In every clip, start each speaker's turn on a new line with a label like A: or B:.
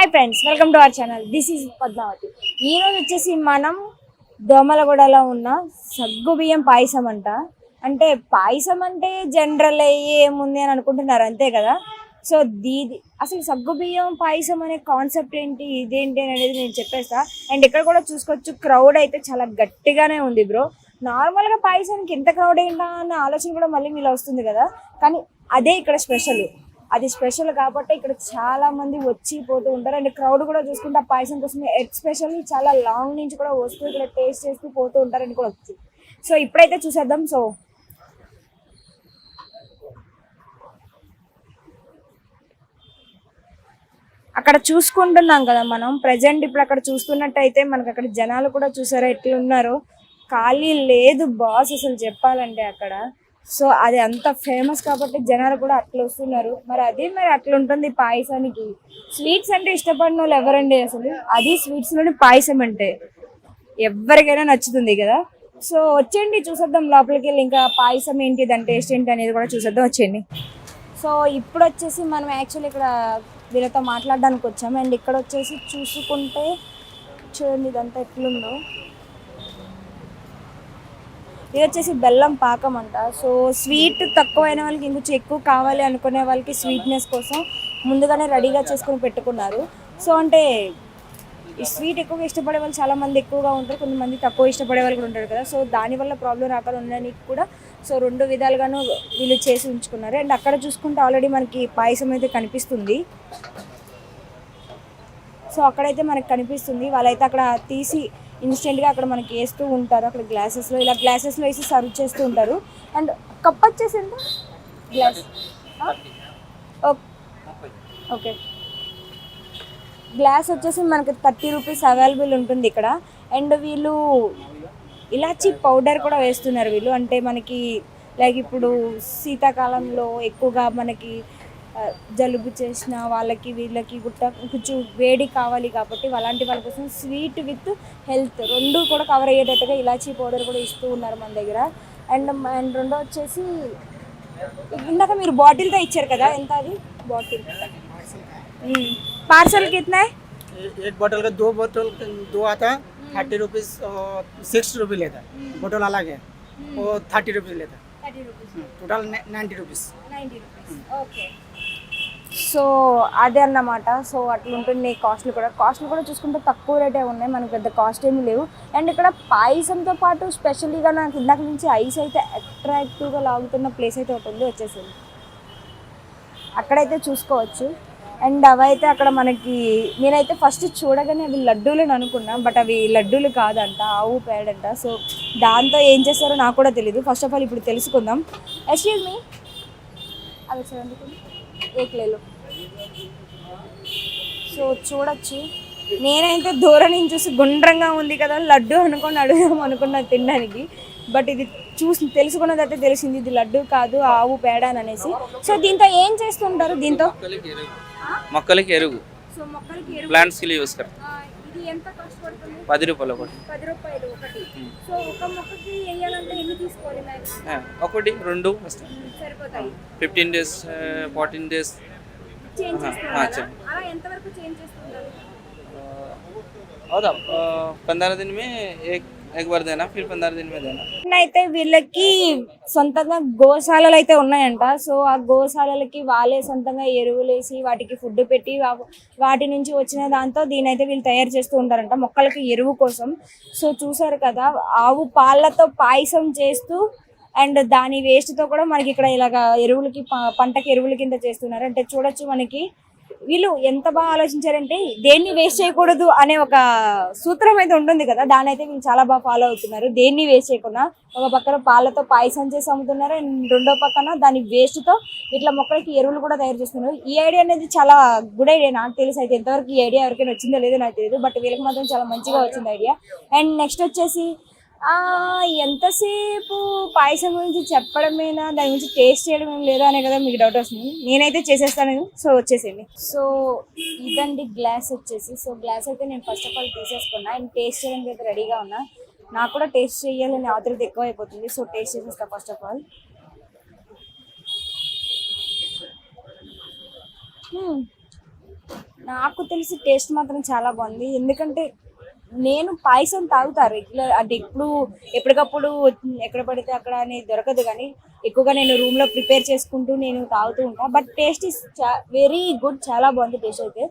A: Hi friends, welcome to our channel. This is Padmavathi. ఈరోజు వచ్చేసి మనం దోమలగూడలో ఉన్న సగ్గుబియ్యం పాయసం అంట. అంటే పాయసం అంటే జనరల్ ఏముంది అని అనుకుంటున్నారు, అంతే కదా. సో అసలు సగ్గుబియ్యం పాయసం అనే కాన్సెప్ట్ ఏంటి, ఇదేంటి అనేది నేను చెప్పేస్తా. అండ్ ఇక్కడ కూడా చూసుకోవచ్చు, క్రౌడ్ అయితే చాలా గట్టిగానే ఉంది బ్రో. నార్మల్గా పాయసానికి ఎంత క్రౌడ్ ఏంటా అన్న ఆలోచన కూడా మళ్ళీ మీలో వస్తుంది కదా, కానీ అదే ఇక్కడ స్పెషల్. అది స్పెషల్ కాబట్టి ఇక్కడ చాలా మంది వచ్చి పోతూ ఉంటారు. అండ్ క్రౌడ్ కూడా చూసుకుంటే ఆ పాయసం కోసం ఎస్పెషల్లీ చాలా లాంగ్ నుంచి కూడా వస్తూ ఇక్కడ టేస్ట్ చేస్తూ పోతూ ఉంటారని కూడా వచ్చి. సో ఇప్పుడైతే చూసేద్దాం. సో అక్కడ చూసుకుంటున్నాం కదా మనం ప్రజెంట్. ఇప్పుడు అక్కడ చూస్తున్నట్టయితే మనకు అక్కడ జనాలు కూడా చూసారా ఎట్లున్నారో. ఖాళీ లేదు బాస్ అసలు చెప్పాలంటే అక్కడ. సో అది అంత ఫేమస్ కాబట్టి జనాలు కూడా అట్లా వస్తున్నారు. మరి అట్లా ఉంటుంది పాయసానికి. స్వీట్స్ అంటే ఇష్టపడిన వాళ్ళు ఎవరండి అసలు, అది స్వీట్స్ లోని పాయసం అంటే ఎవరికైనా నచ్చుతుంది కదా. సో వచ్చేయండి చూసేద్దాం లోపలికి వెళ్ళి, ఇంకా పాయసం ఏంటి, దాని టేస్ట్ ఏంటి అనేది కూడా చూసేద్దాం, వచ్చేయండి. సో ఇప్పుడు వచ్చేసి మనం యాక్చువల్లీ ఇక్కడ వీళ్ళతో మాట్లాడడానికి వచ్చాము. అండ్ ఇక్కడ వచ్చేసి చూసుకుంటే చూడండి ఇదంతా ఎట్లుందో. ఇది వచ్చేసి బెల్లం పాకం అంట. సో స్వీట్ తక్కువైన వాళ్ళకి ఇంకొంచెం ఎక్కువ కావాలి అనుకునే వాళ్ళకి స్వీట్నెస్ కోసం ముందుగానే రెడీగా చేసుకొని పెట్టుకున్నారు. సో అంటే ఈ స్వీట్ ఎక్కువగా ఇష్టపడే వాళ్ళు చాలా మంది ఎక్కువగా ఉంటారు, కొంతమంది తక్కువ ఇష్టపడే వాళ్ళు కూడా ఉంటారు కదా. సో దానివల్ల ప్రాబ్లం రాకుండా ఉండడానికి కూడా సో రెండు విధాలుగాను వీళ్ళు చేసి ఉంచుకున్నారు. అండ్ అక్కడ చూసుకుంటే ఆల్రెడీ మనకి పాయసం అయితే కనిపిస్తుంది. సో అక్కడైతే మనకి కనిపిస్తుంది, వాళ్ళైతే అక్కడ తీసి ఇన్స్టెంట్గా అక్కడ మనకి వేస్తూ ఉంటారు. అక్కడ గ్లాసెస్లో ఇలా గ్లాసెస్లో వేసి సర్వ్ చేస్తూ ఉంటారు. అండ్ కప్ వచ్చేసి ఎంత గ్లాస్? ఓకే, గ్లాస్ వచ్చేసి మనకి 30 రూపీస్ అవైలబుల్ ఉంటుంది ఇక్కడ. అండ్ వీళ్ళు ఇలాచీ పౌడర్ కూడా వేస్తున్నారు వీళ్ళు. అంటే మనకి లైక్ ఇప్పుడు శీతాకాలంలో ఎక్కువగా మనకి జలుబు చేసిన వాళ్ళకి వీళ్ళకి గుట్ట కొంచెం వేడి కావాలి కాబట్టి అలాంటి వాళ్ళ కోసం స్వీట్ విత్ హెల్త్ రెండు కూడా కవర్ అయ్యేటట్టుగా ఇలాచీ పౌడర్ కూడా ఇస్తూ ఉన్నారు మన దగ్గర. అండ్ రెండో వచ్చేసి ఇందాక మీరు బాటిల్తో ఇచ్చారు కదా, ఎంత అది బాటిల్? पार्सल कितना है?
B: एक बोतल का दो आता है 30 रुपीज़ और 60 रुपये लेता है. बोतल अलग है वो 30 रुपीज़ लेता है.
A: 30 rupees.
B: Total 90 rupees.
A: 90 rupees. Okay. So అదే అన్నమాట. సో అట్లా ఉంటుంది. కాస్ట్లు కూడా చూసుకుంటే తక్కువ రేటే ఉన్నాయి, మనకు పెద్ద కాస్ట్ ఏమీ లేవు. అండ్ ఇక్కడ పాయసంతో పాటు స్పెషల్గా నాకు ఇందాక నుంచి ఐస్ అయితే అట్రాక్టివ్గా లాగుతున్న ప్లేస్ అయితే ఒకటి ఉంది, వచ్చేసింది అక్కడైతే చూసుకోవచ్చు. అండ్ అవైతే అక్కడ మనకి నేనైతే ఫస్ట్ చూడగానే అవి లడ్డూలని అనుకున్నా, బట్ అవి లడ్డూలు కాదంట, ఆవు పేడంట. సో దాంతో ఏం చేస్తారో నాకు కూడా తెలియదు. ఫస్ట్ ఆఫ్ ఆల్ ఇప్పుడు తెలుసుకుందాం. ఎక్స్క్యూజ్ మీ, అవి సార్ అందుకని ఏక్లేలో. సో చూడొచ్చు, నేనైతే దూరం నుంచి చూసి గుండ్రంగా ఉంది కదా లడ్డు అనుకొని అడుగుదాం అనుకున్నా తినడానికి. బట్ ఇది చూసి తెలుసుకున్నదైతే తెలిసింది ఇది లడ్డు కాదు, ఆవు పేడ అని అనేసి. సో దీంతో ఏం చేస్తుంటారు? దీంతో
C: మొక్కలకి ఎరువు,
A: సో మొక్కలకి ఎరువు,
C: ప్లాంట్స్ కి యూస్ करते हैं.
A: ఇది ఎంత కాస్ట్ పడుతుంది?
C: 10 రూపాయలు ఒకటి.
A: 10 రూపాయలు ఒకటి. సో ఒక మొక్కకి వేయాలంటే ఎన్ని తీసుకోవాలి మ్యాక్స్?
C: ఒకటి రెండు వస్తాయి,
A: సరిపోతాయి.
C: 15 days 14 days
A: చేంజ్
C: हाँ,
A: చేస్తారు అలా ఎంత వరకు చేంజ్ చేస్తుంటారు?
C: అవుదా 15 दिन में एक बार देना, फिर 15 दिन में देना.
A: అయితే వీళ్ళకి సొంతంగా గోశాలలు అయితే ఉన్నాయంట. సో ఆ గోశాలలకి వాళ్ళే సొంతంగా ఎరువులేసి వాటికి ఫుడ్ పెట్టి వాటి నుంచి వచ్చిన దాంతో దీనైతే వీళ్ళు తయారు చేస్తూ ఉంటారంట మొక్కలకి ఎరువు కోసం. సో చూసారు కదా, ఆవు పాలతో పాయసం చేస్తూ అండ్ దాని వేస్ట్తో కూడా మనకి ఇక్కడ ఇలాగ ఎరువులకి పంటకి ఎరువుల కింద చేస్తున్నారు. అంటే చూడొచ్చు మనకి వీళ్ళు ఎంత బాగా ఆలోచించారంటే దేన్ని వేస్ట్ చేయకూడదు అనే ఒక సూత్రం అయితే ఉంటుంది కదా, దాని అయితే వీళ్ళు చాలా బాగా ఫాలో అవుతున్నారు. దేన్ని వేస్ట్ చేయకుండా ఒక పక్కన పాలతో పాయసం చేసి అమ్ముతున్నారు, అండ్ రెండో పక్కన దాని వేస్ట్తో ఇట్లా మొక్కలకి ఎరువులు కూడా తయారు చేస్తున్నారు. ఈ ఐడియా అనేది చాలా గుడ్ ఐడియా నాకు తెలిసి. అయితే ఎంతవరకు ఈ ఐడియా ఎవరికైనా వచ్చిందో లేదో నాకు తెలియదు, బట్ వీళ్ళకి మాత్రం చాలా మంచిగా వచ్చింది ఐడియా. అండ్ నెక్స్ట్ వచ్చేసి ఎంతసేపు పాయసం గురించి చెప్పడమేనా, దాని గురించి టేస్ట్ చేయడం ఏం లేదా అనే కదా మీకు డౌట్ వస్తుంది. నేనైతే చేసేస్తాను, సో వచ్చేసేయండి. సో ఇదండి గ్లాస్ వచ్చేసి. సో గ్లాస్ అయితే నేను ఫస్ట్ ఆఫ్ ఆల్ తీసేసుకున్నా అండ్ టేస్ట్ చేయడానికి అయితే రెడీగా ఉన్నా. నాకు కూడా టేస్ట్ చేయాలని ఆతృత ఎక్కువ అయిపోతుంది. సో టేస్ట్ చేసేస్తా ఫస్ట్ ఆఫ్ ఆల్. నాకు తెలిసి టేస్ట్ మాత్రం చాలా బాగుంది. ఎందుకంటే నేను పాయసం తాగుతా రెగ్యులర్, అంటే ఎప్పటికప్పుడు ఎక్కడ పడితే అక్కడ అనేది దొరకదు, కానీ ఎక్కువగా నేను రూమ్ లో ప్రిపేర్ చేసుకుంటూ నేను తాగుతూ ఉంటా. But taste is very good, చాలా బాగుంది టేస్ట్ అయితే.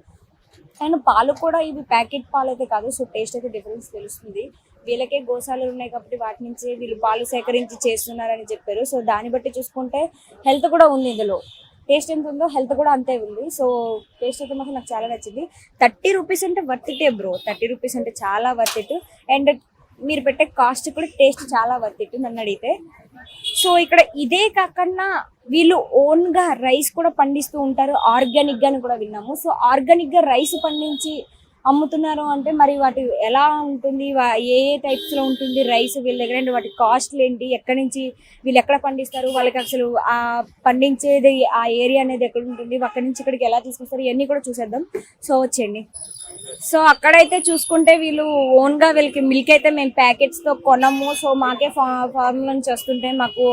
A: అండ్ పాలు కూడా ఇవి ప్యాకెట్ పాలు అయితే కాదు, సో టేస్ట్ అయితే డిఫరెన్స్ తెలుస్తుంది. వీళ్ళకే గోశాలలు ఉన్నాయి కాబట్టి వాటి నుంచి వీళ్ళు పాలు సేకరించి చేస్తున్నారని చెప్పారు. సో దాన్ని బట్టి చూసుకుంటే హెల్త్ కూడా ఉంది ఇందులో. టేస్ట్ ఎంత ఉందో హెల్త్ కూడా అంతే ఉంది. సో టేస్ట్ అయితే మాత్రం నాకు చాలా నచ్చింది. 30 రూపీస్ అంటే వర్త్ ఇటే బ్రో, 30 రూపీస్ అంటే చాలా వర్త్ ఇట్. అండ్ మీరు పెట్టే కాస్ట్ కూడా టేస్ట్ చాలా వర్త్ ఇట్ నన్ను అడిగితే. సో ఇక్కడ ఇదే కాకుండా వీళ్ళు ఓన్ గా రైస్ కూడా పండిస్తూ ఉంటారు, ఆర్గానిక్ గా కూడా విన్నాము. సో ఆర్గానిక్ గా రైస్ పండించి అమ్ముతున్నారు అంటే మరి వాటి ఎలా ఉంటుంది, ఏ ఏ టైప్స్ లో ఉంటుంది రైస్ వీళ్ళ దగ్గర, అంటే వాటి కాస్ట్లు ఏంటి, ఎక్కడి నుంచి వీళ్ళు ఎక్కడ పండిస్తారు, వాళ్ళకి అసలు ఆ పండించేది ఆ ఏరియా అనేది ఎక్కడ ఉంటుంది, అక్కడి నుంచి ఇక్కడికి ఎలా తీసుకొస్తారు, ఇవన్నీ కూడా చూసేద్దాం. సో వచ్చేయండి. సో అక్కడైతే చూసుకుంటే వీళ్ళు ఓన్ గా వీళ్ళకి మిల్క్ అయితే మేము ప్యాకెట్స్ తో కొనము, సో మాకే ఫార్మ్ నుంచి వస్తుంటే మాకు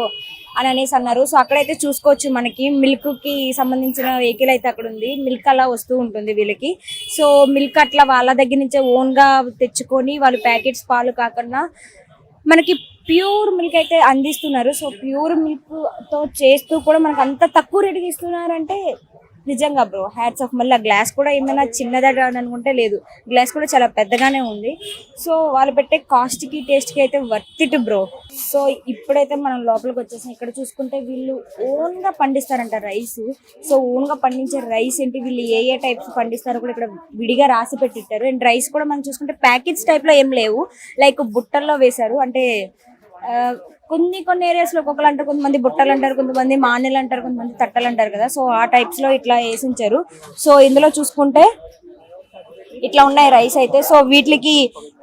A: అని అనేసి అన్నారు. సో అక్కడైతే చూసుకోవచ్చు, మనకి మిల్క్ కి సంబంధించిన వెహికల్ అయితే అక్కడ ఉంది, మిల్క్ అలా వస్తూ ఉంటుంది వీళ్ళకి. సో మిల్క్ అట్లా వాళ్ళ దగ్గర నుంచే ఓన్ గా తెచ్చుకొని వాళ్ళు ప్యాకెట్స్ పాలు కాకుండా మనకి ప్యూర్ మిల్క్ అయితే అందిస్తున్నారు. సో ప్యూర్ మిల్క్ తో చేస్తూ కూడా మనకు అంత తక్కువ రేటుకి ఇస్తున్నారంటే నిజంగా బ్రో హ్యాట్స్ ఆఫ్. మళ్ళీ గ్లాస్ కూడా ఏమైనా చిన్నదట అని అనుకుంటే లేదు, గ్లాస్ కూడా చాలా పెద్దగానే ఉంది. సో వాళ్ళు పెట్టే కాస్ట్ కి టేస్ట్ కి అయితే వర్త్ ఇట్ బ్రో. సో ఇప్పుడైతే మనం లోపలికి వచ్చేసాం. ఇక్కడ చూసుకుంటే వీళ్ళు ఓన్ గా పండిస్తారంట రైస్. సో ఓన్ గా పండించే రైస్ ఏంటి, వీళ్ళు ఏ ఏ టైప్స్ పండిస్తారో కూడా ఇక్కడ విడిగా రాసి పెట్టిట్టారు. అండ్ రైస్ కూడా మనం చూసుకుంటే ప్యాకెట్స్ టైప్ లో ఏం లేవు, లైక్ బుట్టల్లో వేశారు. అంటే కొన్ని ఏరియాస్ లో ఒక్కొక్కరు అంటారు, కొంతమంది బుట్టలు అంటారు, కొంతమంది మానెలు అంటారు, కొంతమంది తట్టలు అంటారు కదా. సో ఆ టైప్స్ లో ఇట్లా వేసి ఉంచారు. సో ఇందులో చూసుకుంటే ఇట్లా ఉన్నాయి రైస్ అయితే. సో వీటికి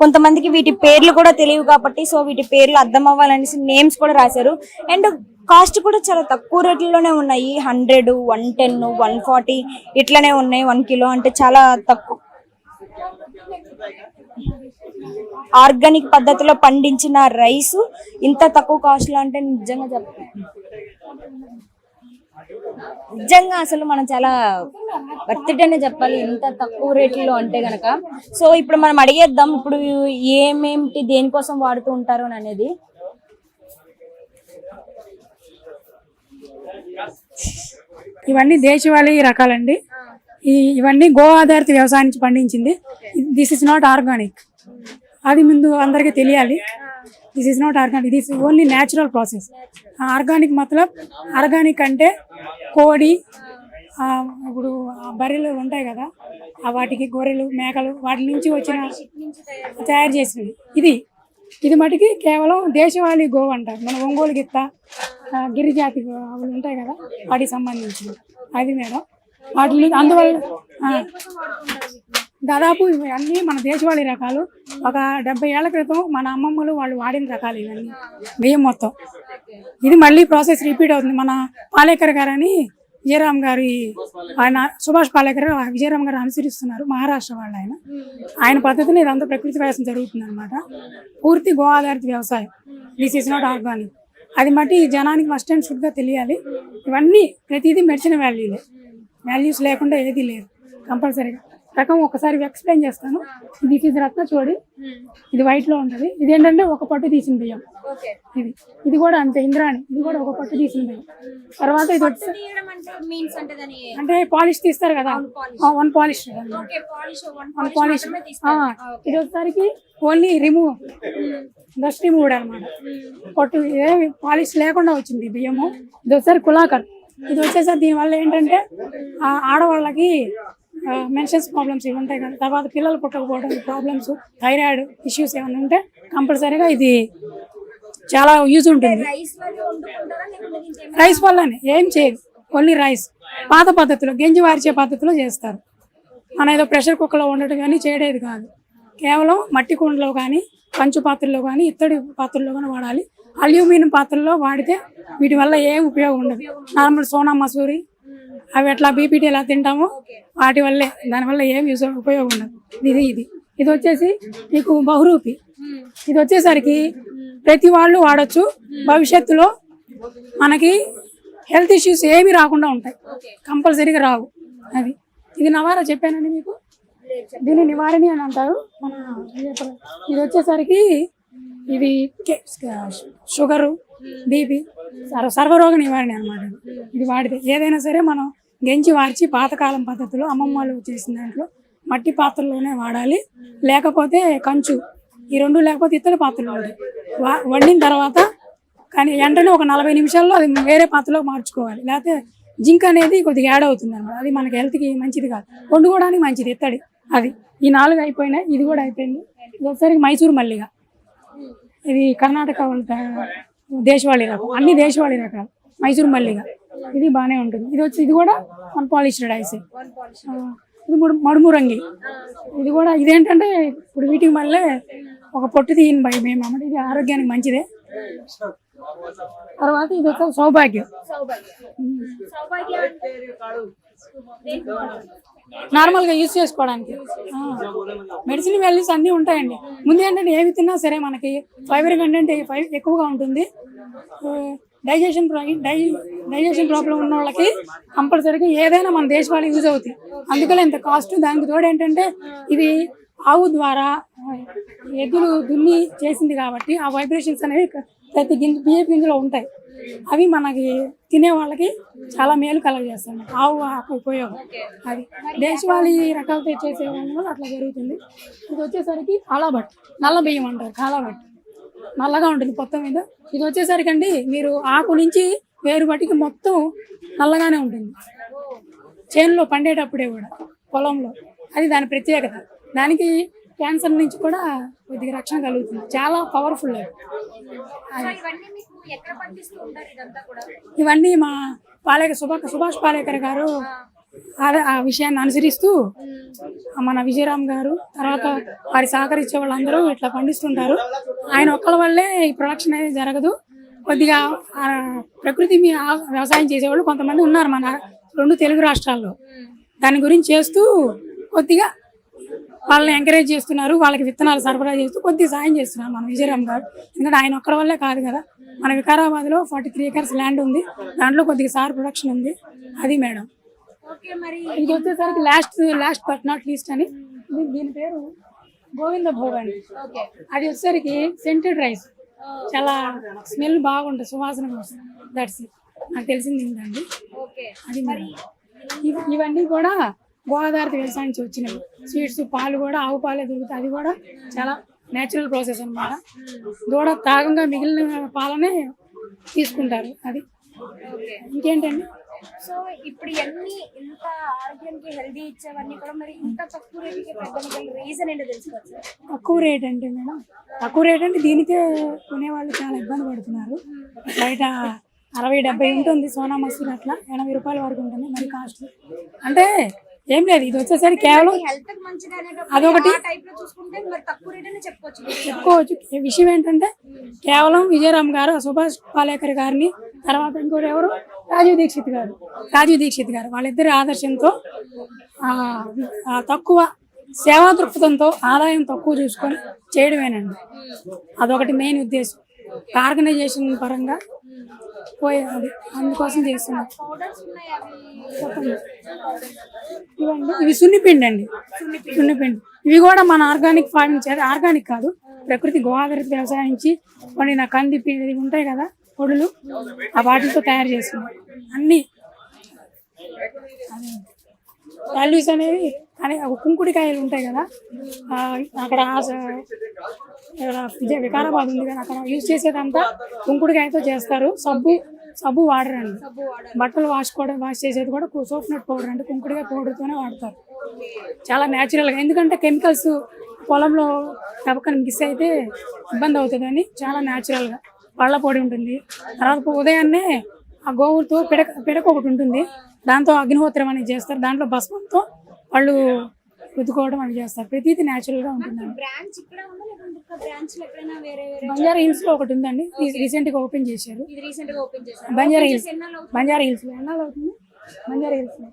A: కొంతమందికి వీటి పేర్లు కూడా తెలియవు కాబట్టి సో వీటి పేర్లు అర్థం అవ్వాలనేసి నేమ్స్ కూడా రాశారు. అండ్ కాస్ట్ కూడా చాలా తక్కువ రేట్లలోనే ఉన్నాయి. 100, 110, 140 ఇట్లానే ఉన్నాయి 1 కిలో, అంటే చాలా తక్కువ. ఆర్గానిక్ పద్ధతిలో పండించిన రైస్ ఇంత తక్కువ కాస్ట్ లో అంటే నిజంగా అసలు మనం చాలా వర్త్ ఇట్ అనే చెప్పాలి, ఇంత తక్కువ రేట్లలో అంటే గనక. సో ఇప్పుడు మనం అడిగేద్దాం ఇప్పుడు ఏమేమిటి దేనికోసం వాడుతూ ఉంటారు అని అనేది.
D: ఇవన్నీ దేశవాళీ రకాలండి. ఇవన్నీ గో ఆధారిత వ్యవసాయం నుంచి పండించింది. దిస్ ఇస్ నాట్ ఆర్గానిక్, అది ముందు అందరికీ తెలియాలి. This is not organic, this only natural process. Organic మతలబ్ ఆర్గానిక్ అంటే కోడి, ఇప్పుడు బర్రెలు ఉంటాయి కదా, వాటికి గొర్రెలు మేకలు వాటి నుంచి వచ్చిన తయారు చేసినవి. ఇది మటుకి కేవలం దేశవాళీ గోవు అంటారు. మన ఒంగోలు గిత్త, గిరిజాతి అవి ఉంటాయి కదా, వాటికి సంబంధించింది అది మేడం. వాటి అందువల్ల దాదాపు ఇవన్నీ మన దేశవాళీ రకాలు. ఒక 70 ఏళ్ల క్రితం మన అమ్మమ్మలు వాళ్ళు వాడిన రకాలు ఇవన్నీ బియ్యం మొత్తం. ఇది మళ్ళీ ప్రాసెస్ రిపీట్ అవుతుంది. మన పాలేకర్ గారు అని విజయరామ్ గారి, ఆయన సుభాష్ పాలేకర్ విజయరామ్ గారు అనుసరిస్తున్నారు, మహారాష్ట్ర వాళ్ళు. ఆయన పద్ధతిని ఇదంతా ప్రకృతి వ్యవసాయం జరుగుతుంది అనమాట. పూర్తి గో ఆధారిత వ్యవసాయం. This is not organic. అది మట్టి జనానికి మస్ట్ అండ్ షుడ్ గా తెలియాలి. ఇవన్నీ ప్రతిదీ మెడిసిన్ వాల్యూస్ లేకుండా ఏది లేదు కంపల్సరీగా. రకం ఒకసారి ఎక్స్ప్లెయిన్ చేస్తాను. దిస్ ఇస్ రత్నచోడి, ఇది వైట్ లో ఉంటది. ఇదేంటంటే ఒక పట్టు తీసిన బియ్యం. ఇది కూడా అంతే ఇంద్రాణి, ఇది కూడా ఒక పట్టు తీసిన బియ్యం. తర్వాత ఇది వచ్చి అంటే పాలిష్ తీస్తారు కదా, 1 పాలిష్. ఇది వచ్చేసరికి ఓన్లీ రిమూవ్, డస్ట్ రిమూవ్డ్ అనమాట. పట్టు ఏమి పాలిష్ లేకుండా వచ్చింది బియ్యము. ఇది వచ్చేసరి కులాకర్. ఇది వచ్చేసరి దీనివల్ల ఏంటంటే ఆడవాళ్ళకి మెన్షన్స్ ప్రాబ్లమ్స్ ఇవి ఉంటాయి కదా, తర్వాత పిల్లలు పుట్టకపోవడం ప్రాబ్లమ్స్, థైరాయిడ్ ఇష్యూస్ ఏమైనా ఉంటే కంపల్సరీగా ఇది చాలా యూజ్ ఉంటుంది. రైస్ వల్లనే ఏం చేయదు, ఓన్లీ రైస్. పాత పద్ధతిలో గంజి వార్చే పద్ధతిలో చేస్తారు. మన ఏదో ప్రెషర్ కుక్కర్లో ఉండటం కానీ చేయడేది కాదు. కేవలం మట్టి కుండలో కానీ, కంచు పాత్రలో కానీ, ఇత్తడి పాత్రలో కానీ వాడాలి. అల్యూమినియం పాత్రలో వాడితే వీటి వల్ల ఏం ఉపయోగం ఉండదు. నార్మల్ సోనా మసూరి అవి ఎట్లా బీపీటీ ఎలా తింటామో వాటి వల్లే, దానివల్ల ఏం ఉపయోగం ఉండదు. ఇది వచ్చేసి మీకు బహురూపి. ఇది వచ్చేసరికి ప్రతి వాళ్ళు వాడచ్చు. భవిష్యత్తులో మనకి హెల్త్ ఇష్యూస్ ఏమి రాకుండా ఉంటాయి, కంపల్సరీగా రావు. ఇది ఇది నవారా చెప్పానండి మీకు. దీన్ని నివారణి అని అంటారు. మన ఇది వచ్చేసరికి ఇది షుగరు, బీపీ, సర్వరోగ నివారణ అనమాట. ఇది వాడితే ఏదైనా సరే మనం గెంచి వార్చి పాతకాలం పద్ధతిలో అమ్మమ్మలు చేసిన దాంట్లో మట్టి పాత్రలోనే వాడాలి. లేకపోతే కంచు, ఈ రెండు లేకపోతే ఇతర పాత్రలు ఉంటాయి. వండిన తర్వాత కానీ వెంటనే ఒక 40 నిమిషాల్లో అది వేరే పాత్రలోకి మార్చుకోవాలి. లేకపోతే జింక్ అనేది కొద్దిగా యాడ్ అవుతుంది అనమాట. అది మనకి హెల్త్కి మంచిది కాదు, వండుకోవడానికి మంచిది ఎత్తడి. అది ఈ 4 అయిపోయినాయి, ఇది కూడా అయిపోయింది. ఇది ఒకసారి మైసూర్ మల్లిగ, ఇది కర్ణాటక దేశవాళీ రకం, అన్ని దేశవాళీ రకాలు. మైసూర్ మల్లిగ ఇది బాగానే ఉంటుంది. ఇది కూడా అన్పాలిష్డ్ ఐస్. ఇది మడుమురంగి, ఇది కూడా ఇదేంటంటే ఇప్పుడు వీటికి మళ్ళీ ఒక పొట్టు తీయని భయం ఏమన్నమాట. ఇది ఆరోగ్యానికి మంచిదే. తర్వాత ఇది ఒక సౌభాగ్యం, నార్మల్గా యూజ్ చేసుకోవడానికి. మెడిసిన్ వాల్యూస్ అన్నీ ఉంటాయండి. ముందు ఏంటంటే ఏవి తిన్నా సరే మనకి ఫైబర్ కంటెంట్ ఎక్కువగా ఉంటుంది. డైజెషన్ ప్రాబ్లం ఉన్న వాళ్ళకి కంపల్సరీగా ఏదైనా మన దేశవాళీ యూజ్ అవుతాయి. అందుకని ఇంత కాస్ట్. దానికి తోడు ఏంటంటే ఇది ఆవు ద్వారా ఎద్దులు దున్ని చేసింది కాబట్టి ఆ వైబ్రేషన్స్ అనేవి ప్రతి బియ్యపు గింజలో ఉంటాయి. అవి మనకి తినే వాళ్ళకి చాలా మేలు కలగజేస్తాయి. ఆవు ఉపయోగం అది. దేశవాళీ రకాలతో చేసే వాళ్ళ అట్లా జరుగుతుంది. ఇది వచ్చేసరికి కాలాబట్, నల్ల బియ్యం అంటారు. కాలాబట్ నల్లగా ఉంటుంది మొత్తం మీద. ఇది వచ్చేసరికి అండి మీరు ఆకు నుంచి వేరు బట్టికి మొత్తం నల్లగానే ఉంటుంది. చేనులో పండేటప్పుడే కూడా పొలంలో, అది దాని ప్రత్యేకత. దానికి క్యాన్సర్ నుంచి కూడా కొద్దిగా రక్షణ కలుగుతుంది. చాలా పవర్ఫుల్ అది. ఇవన్నీ మా సుభాష్ పాలేకర్ గారు ఆ విషయాన్ని అనుసరిస్తూ మన విజయరామ్ గారు తర్వాత వారి సహకరించే వాళ్ళందరూ ఇట్లా పండిస్తుంటారు. ఆయన ఒక్కళ్ళ వల్లే ఈ ప్రొడక్షన్ అనేది జరగదు. కొద్దిగా ప్రకృతి మీద వ్యవసాయం చేసేవాళ్ళు కొంతమంది ఉన్నారు మన 2 తెలుగు రాష్ట్రాల్లో. దాని గురించి చేస్తూ కొద్దిగా వాళ్ళని ఎంకరేజ్ చేస్తున్నారు. వాళ్ళకి విత్తనాలు సరఫరా చేస్తూ కొద్దిగా సాయం చేస్తున్నారు మన విజయరామ్ గారు. ఎందుకంటే ఆయన ఒక్కడి వల్లే కాదు కదా. మన వికారాబాద్లో 43 acres ల్యాండ్ ఉంది. దాంట్లో కొద్దిగా సార్ ప్రొడక్షన్ ఉంది. అది మేడం. ఇది వచ్చేసరికి లాస్ట్ బట్ నాట్ లీస్ట్ అని, దీని పేరు గోవింద భోగ్ అండి. అది వచ్చేసరికి సెంటెడ్ రైస్, చాలా స్మెల్ బాగుంటుంది, సువాసన కోసం. దట్స్ నాకు తెలిసింది ఏంటండి అది. మరి ఇవన్నీ కూడా గోదావరి వ్యవసాయం నుంచి వచ్చినవి. స్వీట్స్, పాలు కూడా ఆవు పాలే దొరుకుతాయి. అది కూడా చాలా నేచురల్ ప్రాసెస్ అన్నమాట. దూడ తాగంగా మిగిలిన పాలనే తీసుకుంటారు. అది ఇంకేంటండి.
A: సో ఇప్పుడు ఇవన్నీ ఇంత ఆరోగ్యానికి హెల్దీ ఇచ్చేవన్నీ కూడా మరి ఇంత తక్కువ రేటుకి పెట్టడానికి రీజన్ ఏంటో తెలుసుకోవచ్చు.
D: తక్కువ రేట్ అంటే మేడం, తక్కువ రేట్ అంటే దీనికే కొనేవాళ్ళు చాలా ఇబ్బంది పడుతున్నారు. బయట 60-70 ఉంటుంది సోనా మసూరి, అట్లా 80 రూపాయల వరకు ఉంటుంది. మరి కాస్ట్ అంటే ఏం లేదు. ఇది వచ్చేసరికి కేవలం అదొకటి చెప్పుకోవచ్చు. విషయం ఏంటంటే కేవలం విజయరామ్ గారు, సుభాష్ పాలేకర్ గారిని, తర్వాత ఇంకోటి ఎవరు రాజీవ్ దీక్షిత్ గారు వాళ్ళిద్దరి ఆదర్శంతో తక్కువ సేవా దృక్పథంతో ఆదాయం తక్కువ చూసుకొని చేయడమేనండి. అదొకటి మెయిన్ ఉద్దేశం. ఆర్గనైజేషన్ పరంగా పోయేది, అందుకోసం చేస్తున్నాం. ఇవి సున్నిపిండి అండి, సున్నిపిండి. ఇవి కూడా మన ఆర్గానిక్ ఫార్మింగ్ చేయాలి. ఆర్గానిక్ కాదు, ప్రకృతి గో ఆధారిత వ్యవసాయం నుంచి వండిన కంది పిండి ఉంటాయి కదా పొడులు, ఆ వాటితో తయారు చేస్తున్నాం అన్ని. వాల్యూస్ అనేవి కానీ కుంకుడికాయలు ఉంటాయి కదా, అక్కడ వికారాబాద్ ఉంది కదా, అక్కడ యూజ్ చేసేదంతా కుంకుడికాయతో చేస్తారు. సబ్బు వాడరండి. బట్టలు వాష్ చేసేది కూడా సోప్ నట్ పౌడర్ అంటే కుంకుడికాయ పౌడర్తోనే వాడతారు. చాలా న్యాచురల్గా, ఎందుకంటే కెమికల్స్ పొలంలో తప్పకని మిక్స్ అయితే ఇబ్బంది అవుతుందని చాలా న్యాచురల్గా పళ్ళ పొడి ఉంటుంది. తర్వాత ఉదయాన్నే ఆ గోవుతో పిడక ఒకటి ఉంటుంది, దాంతో అగ్నిహోత్రం అనేది చేస్తారు. దాంట్లో భస్మంతో వాళ్ళు రుద్దుకోవడం అని చేస్తారు. ప్రతిదీ న్యాచురల్ గా ఉంటుంది. బంజారా హిల్స్ లో ఒకటి ఉందండి, రీసెంట్ గా ఓపెన్ చేశారు. బంజారా హిల్స్ లో ఎన్నాళ్ళు అవుతుంది? బంజారా హిల్స్ లో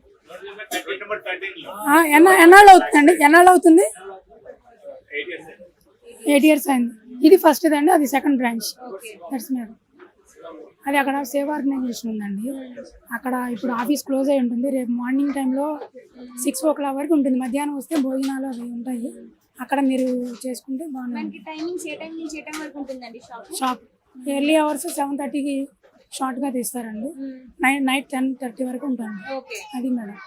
D: ఎన్నాళ్ళు అవుతుంది? 8 years అయింది. ఇది ఫస్ట్ అండి, అది సెకండ్ బ్రాంచ్. That's madam. అది అక్కడ సేవ్ ఆర్గనైజేషన్ ఉందండి. అక్కడ ఇప్పుడు ఆఫీస్ క్లోజ్ అయి ఉంటుంది. రేపు మార్నింగ్ టైంలో 6 o'clock వరకు ఉంటుంది. మధ్యాహ్నం వస్తే భోజనాలు అవి ఉంటాయి. అక్కడ మీరు చేసుకుంటే బాగుంటుంది.
A: మనకి టైమింగ్స్ ఏ టైం నుంచి ఏ టైం వరకు ఉంటుందండి షాప్?
D: షాప్ ఎర్లీ అవర్స్ 7:30కి షార్ట్గా తీస్తారండి. నైట్ 10:30 వరకు ఉంటుంది.
A: ఓకే.
D: అది మేడం.